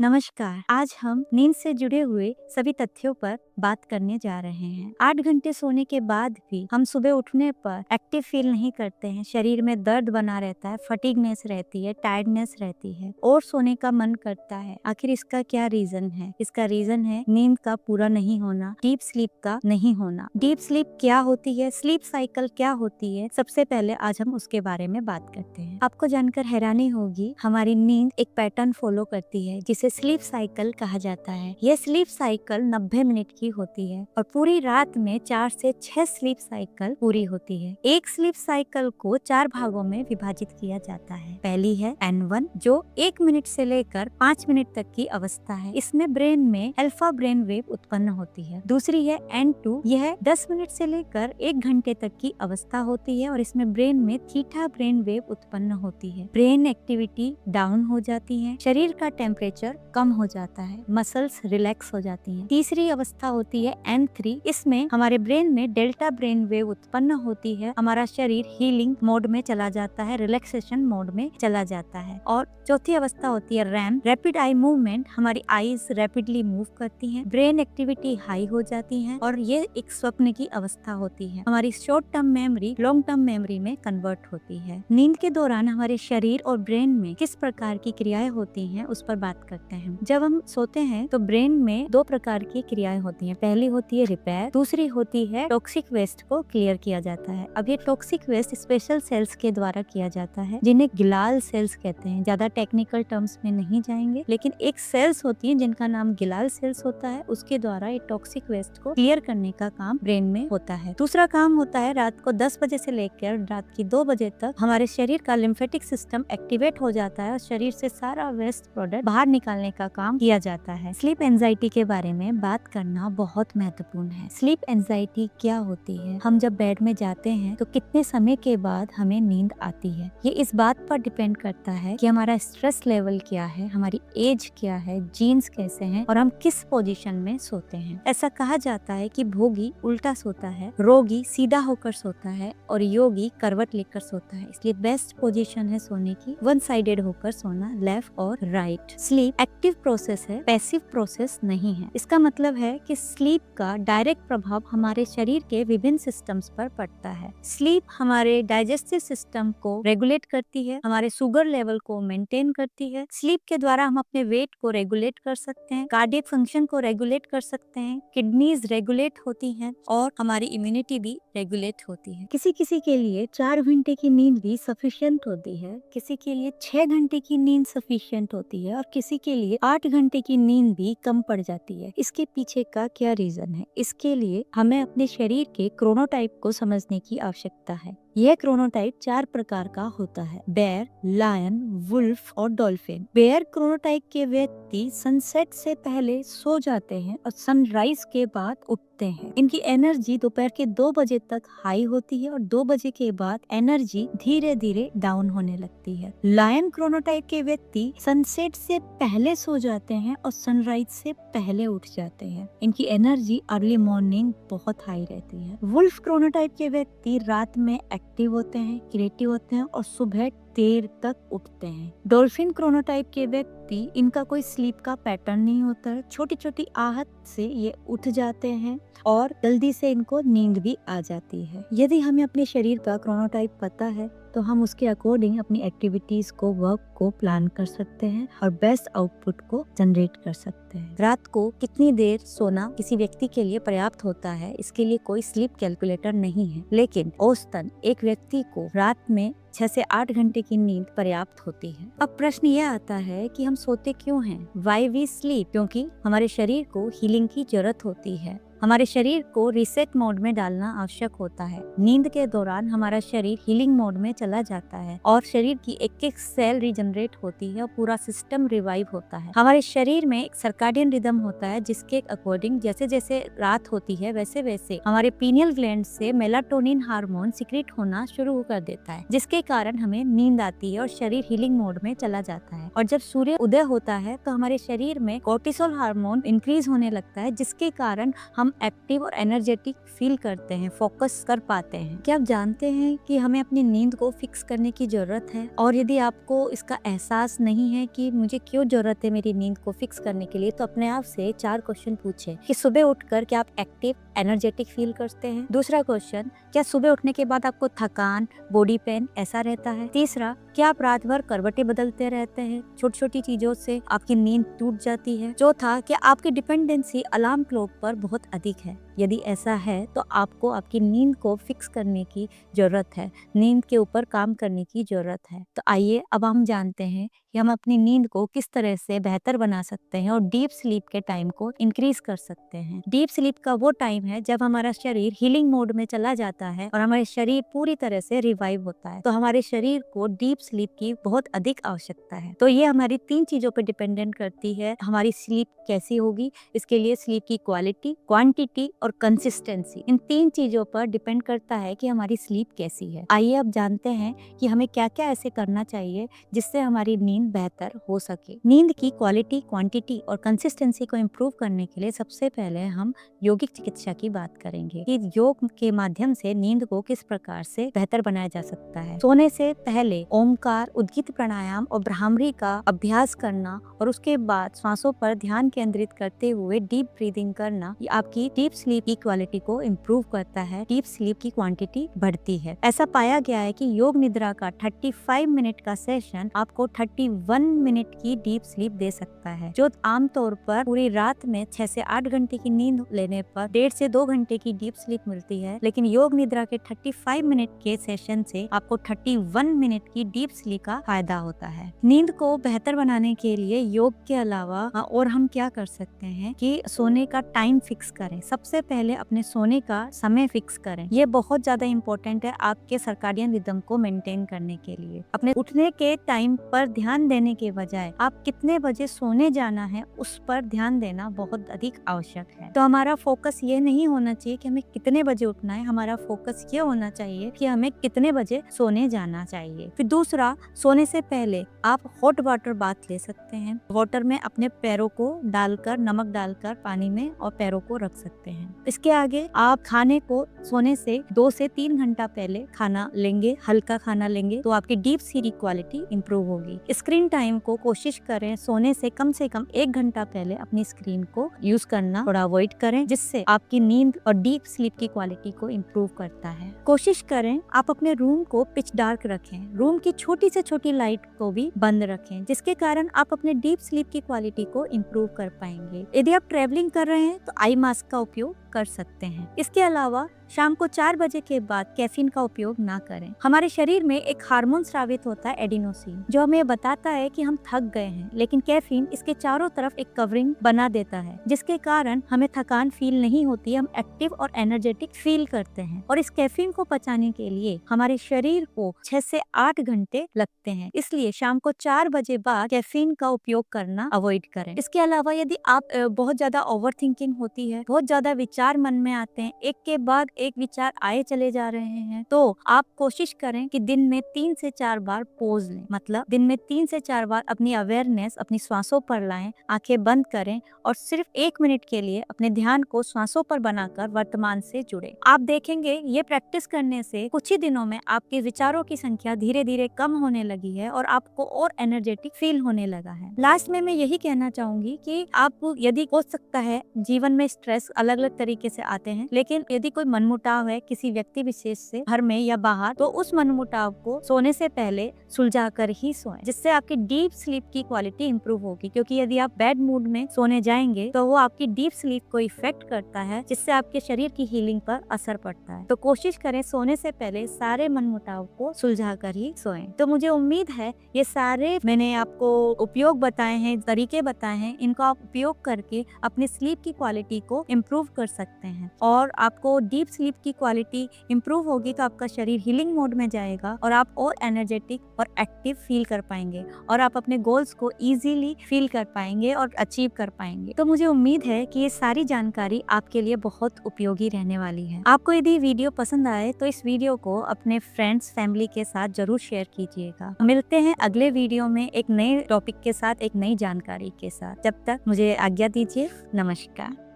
नमस्कार। आज हम नींद से जुड़े हुए सभी तथ्यों पर बात करने जा रहे हैं। 8 घंटे सोने के बाद भी हम सुबह उठने पर एक्टिव फील नहीं करते हैं। शरीर में दर्द बना रहता है, फटीगनेस रहती है, टायर्डनेस रहती है और सोने का मन करता है। आखिर इसका क्या रीजन है? इसका रीजन है नींद का पूरा नहीं होना, डीप स्लीप का नहीं होना। डीप स्लीप क्या होती है? स्लीप साइकिल क्या होती है? सबसे पहले आज हम उसके बारे में बात करते हैं। आपको जानकर हैरानी होगी, हमारी नींद एक पैटर्न फॉलो करती है जिसे स्लीप साइकिल कहा जाता है। यह स्लीप साइकिल 90 मिनट की होती है और पूरी रात में 4 से 6 स्लीप साइकिल पूरी होती है। एक स्लीप साइकिल को 4 भागों में विभाजित किया जाता है। पहली है N1 जो 1 मिनट से लेकर 5 मिनट तक की अवस्था है। इसमें ब्रेन में अल्फा ब्रेन वेव उत्पन्न होती है। दूसरी है N2, यह 10 मिनट से लेकर 1 घंटे तक की अवस्था होती है और इसमें ब्रेन में थीटा ब्रेन वेव उत्पन्न होती है। ब्रेन एक्टिविटी डाउन हो जाती है, शरीर का टेम्परेचर कम हो जाता है, मसल्स रिलैक्स हो जाती हैं। तीसरी अवस्था होती है N3, इसमें हमारे ब्रेन में डेल्टा ब्रेन वेव उत्पन्न होती है, हमारा शरीर हीलिंग मोड में चला जाता है, रिलैक्सेशन मोड में चला जाता है। और चौथी अवस्था होती है REM, रैपिड आई मूवमेंट, हमारी आईज रैपिडली मूव करती हैं, ब्रेन एक्टिविटी हाई हो जाती है और ये एक स्वप्न की अवस्था होती है। हमारी short term memory long term memory में कन्वर्ट होती है। नींद के दौरान हमारे शरीर और ब्रेन में किस प्रकार की क्रियाएं होती हैं उस पर बात करते हैं। जब हम सोते हैं तो ब्रेन में 2 प्रकार की क्रियाएं होती हैं। पहली होती है रिपेयर, दूसरी होती है टॉक्सिक वेस्ट को क्लियर किया जाता है। अब ये टॉक्सिक वेस्ट स्पेशल सेल्स के द्वारा किया जाता है जिन्हें गिलाल सेल्स कहते हैं। ज्यादा टेक्निकल टर्म्स में नहीं जाएंगे, लेकिन एक सेल्स होती है जिनका नाम गिलाल सेल्स होता है, उसके द्वारा ये टॉक्सिक वेस्ट को क्लियर करने का काम ब्रेन में होता है। दूसरा काम होता है रात को 10 बजे से लेकर रात की 2 बजे तक हमारे शरीर का लिम्फेटिक सिस्टम एक्टिवेट हो जाता है और शरीर से सारा वेस्ट प्रोडक्ट बाहर निकालने का काम किया जाता है। स्लीप एंजाइटी के बारे में बात करना बहुत महत्वपूर्ण है। स्लीप एंजाइटी क्या होती है? हम जब बेड में जाते हैं तो कितने समय के बाद हमें नींद आती है? ये इस बात पर डिपेंड करता है कि हमारा स्ट्रेस लेवल क्या है, हमारी एज क्या है, जीन्स कैसे हैं और हम किस पोजीशन में सोते हैं। ऐसा कहा जाता है कि भोगी उल्टा सोता है, रोगी सीधा होकर सोता है और योगी करवट लेकर सोता है। इसलिए बेस्ट पोजीशन है सोने की वन साइडेड होकर सोना, लेफ्ट और राइट। स्लीप एक्टिव प्रोसेस है, पैसिव प्रोसेस नहीं है। इसका मतलब है कि स्लीप का डायरेक्ट प्रभाव हमारे शरीर के विभिन्न सिस्टम्स पर पड़ता है। स्लीप हमारे डाइजेस्टिव सिस्टम को रेगुलेट करती है, हमारे शुगर लेवल को मेंटेन करती है। स्लीप के द्वारा हम अपने वेट को रेगुलेट कर सकते हैं, कार्डियक फंक्शन को रेगुलेट कर सकते हैं, किडनीज रेगुलेट होती हैं और हमारी इम्यूनिटी भी रेगुलेट होती है। किसी किसी के लिए 4 घंटे की नींद भी सफिशिएंट होती है, किसी के लिए 6 घंटे की नींद सफिशिएंट होती है और किसी के लिए 8 घंटे की नींद भी कम पड़ जाती है। इसके पीछे का क्या रीजन है? इसके लिए हमें अपने शरीर के क्रोनोटाइप को समझने की आवश्यकता है। यह क्रोनोटाइप 4 प्रकार का होता है: बेयर, लायन, वुल्फ और डॉल्फिन। बेयर क्रोनोटाइप के व्यक्ति सनसेट से पहले सो जाते हैं और सनराइज के बाद उठते हैं। इनकी एनर्जी दोपहर के 2 बजे तक हाई होती है और 2 बजे के बाद एनर्जी धीरे धीरे डाउन होने लगती है। लायन क्रोनोटाइप के व्यक्ति सनसेट से पहले सो जाते हैं और सनराइज से पहले उठ जाते हैं। इनकी एनर्जी अर्ली मॉर्निंग बहुत हाई रहती है। वुल्फ क्रोनोटाइप के व्यक्ति रात में एक्टिव होते हैं, क्रिएटिव होते हैं और सुबह देर तक उठते हैं। डॉल्फिन क्रोनोटाइप के व्यक्ति, इनका कोई स्लीप का पैटर्न नहीं होता है, छोटी छोटी आहट से ये उठ जाते हैं और जल्दी से इनको नींद भी आ जाती है। यदि हमें अपने शरीर का क्रोनोटाइप पता है तो हम उसके अकॉर्डिंग अपनी एक्टिविटीज को, वर्क को प्लान कर सकते हैं और बेस्ट आउटपुट को जनरेट कर सकते हैं। रात को कितनी देर सोना किसी व्यक्ति के लिए पर्याप्त होता है, इसके लिए कोई स्लीप कैलकुलेटर नहीं है, लेकिन औसतन एक व्यक्ति को रात में 6 से 8 घंटे की नींद पर्याप्त होती है। अब प्रश्न यह आता है कि हम सोते क्यों हैं? Why we sleep? क्योंकि हमारे शरीर को हीलिंग की जरूरत होती है। हमारे शरीर को रीसेट मोड में डालना आवश्यक होता है। नींद के दौरान हमारा शरीर हीलिंग मोड में चला जाता है और शरीर की एक एक सेल रीजनरेट होती है और पूरा सिस्टम रिवाइव होता है। हमारे शरीर में एक सर्काडियन रिदम होता है जिसके अकॉर्डिंग जैसे जैसे रात होती है वैसे वैसे हमारे पीनियल ग्लैंड से मेलाटोनिन हार्मोन सिक्रीट होना शुरू कर देता है, जिसके कारण हमें नींद आती है और शरीर हीलिंग मोड में चला जाता है। और जब सूर्य उदय होता है तो हमारे शरीर में कोर्टिसोल हार्मोन इंक्रीज होने लगता है, जिसके कारण हम हम एक्टिव और एनर्जेटिक फील करते हैं, फोकस कर पाते हैं। क्या आप जानते हैं कि हमें अपनी नींद को फिक्स करने की जरूरत है? और यदि आपको इसका एहसास नहीं है कि मुझे क्यों जरूरत है मेरी नींद को फिक्स करने के लिए, तो अपने आप से 4 क्वेश्चन पूछे कि सुबह उठकर क्या आप एक्टिव एनर्जेटिक फील करते हैं? दूसरा क्वेश्चन, क्या सुबह उठने के बाद आपको थकान, बॉडी पेन ऐसा रहता है? तीसरा, क्या आप रात भर करवटें बदलते रहते हैं? छोटी छोटी चीजों से आपकी नींद टूट जाती है? चौथा, क्या आपकी डिपेंडेंसी अलार्म क्लॉक पर बहुत अधिक है? यदि ऐसा है तो आपको आपकी नींद को फिक्स करने की जरूरत है, नींद के ऊपर काम करने की जरूरत है। तो आइए अब हम जानते हैं कि हम अपनी नींद को किस तरह से बेहतर बना सकते हैं और डीप स्लीप के टाइम को इंक्रीज कर सकते हैं। डीप स्लीप का वो टाइम है जब हमारा शरीर हीलिंग मोड में चला जाता है और हमारे शरीर पूरी तरह से रिवाइव होता है। तो हमारे शरीर को डीप स्लीप की बहुत अधिक आवश्यकता है। तो ये हमारी 3 चीजों पर डिपेंडेंट करती है। हमारी स्लीप कैसी होगी, इसके लिए स्लीप की क्वालिटी, क्वांटिटी और कंसिस्टेंसी, इन 3 चीजों पर डिपेंड करता है कि हमारी स्लीप कैसी है। आइए अब जानते हैं कि हमें क्या क्या ऐसे करना चाहिए जिससे हमारी नींद बेहतर हो सके। नींद की क्वालिटी, क्वांटिटी और कंसिस्टेंसी को इम्प्रूव करने के लिए सबसे पहले हम यौगिक चिकित्सा की बात करेंगे कि योग के माध्यम से नींद को किस प्रकार से बेहतर बनाया जा सकता है। सोने से पहले ओमकार, उद्गीत प्राणायाम और भ्रामरी का अभ्यास करना और उसके बाद सांसों पर ध्यान केंद्रित करते हुए डीप ब्रीदिंग करना, ये आपकी डीप स्लीप की क्वालिटी को इम्प्रूव करता है, डीप स्लीप की क्वांटिटी बढ़ती है। ऐसा पाया गया है कि योग निद्रा का 35 मिनट का सेशन आपको 31 मिनट की डीप स्लीप दे सकता है, जो आमतौर पर पूरी रात में 6 से 8 घंटे की नींद लेने पर 1.5 से 2 घंटे की डीप स्लीप मिलती है। लेकिन योग निद्रा के 35 मिनट के सेशन से आपको 31 मिनट की डीप स्लीप का फायदा होता है। नींद को बेहतर बनाने के लिए योग के अलावा और हम क्या कर सकते हैं कि सोने का टाइम फिक्स करें। सबसे पहले अपने सोने का समय फिक्स करें। ये बहुत ज्यादा इम्पोर्टेंट है आपके सर्काडियन रिदम को मेंटेन करने के लिए। अपने उठने के टाइम पर ध्यान देने के बजाय आप कितने बजे सोने जाना है उस पर ध्यान देना बहुत अधिक आवश्यक है। तो हमारा फोकस ये नहीं होना चाहिए कि हमें कितने बजे उठना है, हमारा फोकस ये होना चाहिए कि हमें कितने बजे सोने जाना चाहिए। फिर दूसरा, सोने से पहले आप हॉट वाटर बाथ ले सकते हैं। वाटर में अपने पैरों को डालकर, नमक डालकर पानी में और पैरों को रख सकते हैं। इसके आगे आप खाने को सोने से 2 से 3 घंटा पहले खाना लेंगे, हल्का खाना लेंगे तो आपकी डीप स्लीप की क्वालिटी इंप्रूव होगी। स्क्रीन टाइम को कोशिश करें सोने से कम 1 घंटा पहले अपनी स्क्रीन को यूज करना थोड़ा अवॉइड करें, जिससे आपकी नींद और डीप स्लीप की क्वालिटी को इम्प्रूव करता है। कोशिश करें आप अपने रूम को पिच डार्क रखें, रूम की छोटी से छोटी लाइट को भी बंद रखें, जिसके कारण आप अपने डीप स्लीप की क्वालिटी को इम्प्रूव कर पाएंगे। यदि आप ट्रेवलिंग कर रहे हैं तो आई मास्क का उपयोग कर सकते हैं। इसके अलावा शाम को 4 बजे के बाद कैफीन का उपयोग ना करें। हमारे शरीर में एक हार्मोन स्रावित होता है एडिनोसिन, जो हमें बताता है कि हम थक गए हैं, लेकिन कैफीन इसके चारों तरफ एक कवरिंग बना देता है, जिसके कारण हमें थकान फील नहीं होती, हम एक्टिव और एनर्जेटिक फील करते हैं। और इस कैफीन को पचाने के लिए हमारे शरीर को 6 से 8 घंटे लगते हैं, इसलिए शाम को 4 बजे बाद कैफीन का उपयोग करना अवॉइड करें। इसके अलावा यदि आप बहुत ज्यादा ओवर थिंकिंग होती है, बहुत ज्यादा विचार मन में आते हैं, एक के बाद एक विचार आए चले जा रहे हैं, तो आप कोशिश करें कि दिन में 3 से 4 बार पॉज लें। मतलब दिन में 3 से 4 बार अपनी अवेयरनेस अपनी श्वासों पर लाएं, आंखें बंद करें और सिर्फ 1 मिनट के लिए अपने ध्यान को श्वासों पर बनाकर वर्तमान से जुड़े। आप देखेंगे ये प्रैक्टिस करने से कुछ ही दिनों में आपके विचारों की संख्या धीरे धीरे कम होने लगी है और आपको और एनर्जेटिक फील होने लगा है। लास्ट में मैं यही कहना चाहूंगी कि आप, यदि हो सकता है जीवन में स्ट्रेस अलग अलग तरीके से आते हैं, लेकिन यदि कोई मनमुटाव है किसी व्यक्ति विशेष से, घर में या बाहर, तो उस मनमुटाव को सोने से पहले सुलझा कर ही सोएं, जिससे आपकी डीप स्लीप की क्वालिटी इंप्रूव होगी। क्योंकि यदि आप बैड मूड में सोने जाएंगे तो वो आपकी डीप स्लीप को इफेक्ट करता है, जिससे आपके शरीर की हीलिंग पर असर पड़ता है। तो कोशिश करें सोने से पहले सारे मनमुटाव को सुलझा कर ही सोएं। तो मुझे उम्मीद है ये सारे मैंने आपको उपयोग बताए हैं, तरीके बताए हैं, इनको आप उपयोग करके अपनी स्लीप की क्वालिटी को इम्प्रूव कर सकते हैं। और आपको डीप स्लीप की क्वालिटी इम्प्रूव होगी तो आपका शरीर हीलिंग मोड में जाएगा और आप और एनर्जेटिक और एक्टिव फील कर पाएंगे और आप अपने गोल्स को इजीली फील कर पाएंगे और अचीव कर पाएंगे। तो मुझे उम्मीद है कि ये सारी जानकारी आपके लिए बहुत उपयोगी रहने वाली है। आपको यदि वीडियो पसंद आए तो इस वीडियो को अपने फ्रेंड्स, फैमिली के साथ जरूर शेयर कीजिएगा। मिलते हैं अगले वीडियो में एक नए टॉपिक के साथ, एक नई जानकारी के साथ। जब तक मुझे आज्ञा दीजिए। नमस्कार।